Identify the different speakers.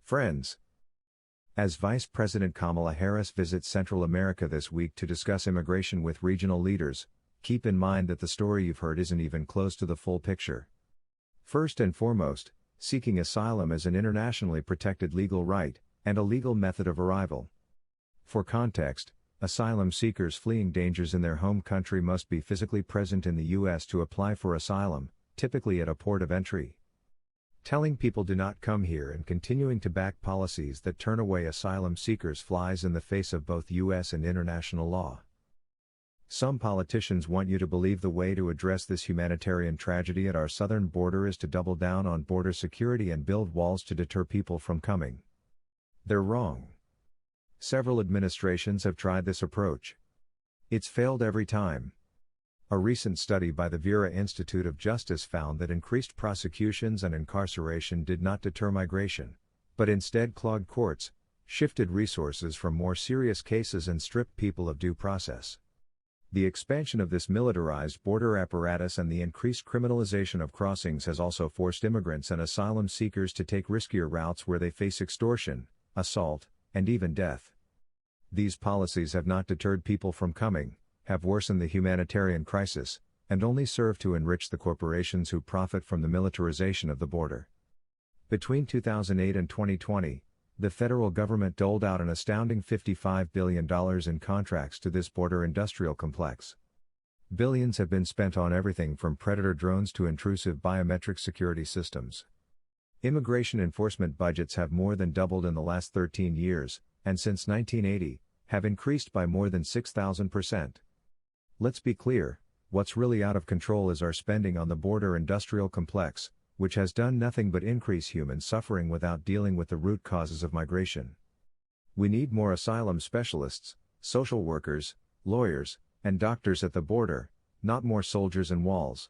Speaker 1: Friends, as Vice President Kamala Harris visits Central America this week to discuss immigration with regional leaders, keep in mind that the story you've heard isn't even close to the full picture. First and foremost, seeking asylum is an internationally protected legal right, and a legal method of arrival. For context, asylum seekers fleeing dangers in their home country must be physically present in the U.S. to apply for asylum, typically at a port of entry. Telling people do not come here and continuing to back policies that turn away asylum seekers flies in the face of both U.S. and international law. Some politicians want you to believe the way to address this humanitarian tragedy at our southern border is to double down on border security and build walls to deter people from coming. They're wrong. Several administrations have tried this approach. It's failed every time. A recent study by the Vera Institute of Justice found that increased prosecutions and incarceration did not deter migration, but instead clogged courts, shifted resources from more serious cases and stripped people of due process. The expansion of this militarized border apparatus and the increased criminalization of crossings has also forced immigrants and asylum seekers to take riskier routes where they face extortion, assault, and even death. These policies have not deterred people from coming, have worsened the humanitarian crisis, and only serve to enrich the corporations who profit from the militarization of the border. Between 2008 and 2020, the federal government doled out an astounding $55 billion in contracts to this border industrial complex. Billions have been spent on everything from predator drones to intrusive biometric security systems. Immigration enforcement budgets have more than doubled in the last 13 years, and since 1980, have increased by more than 6,000%. Let's be clear, what's really out of control is our spending on the border industrial complex, which has done nothing but increase human suffering without dealing with the root causes of migration. We need more asylum specialists, social workers, lawyers, and doctors at the border, not more soldiers and walls.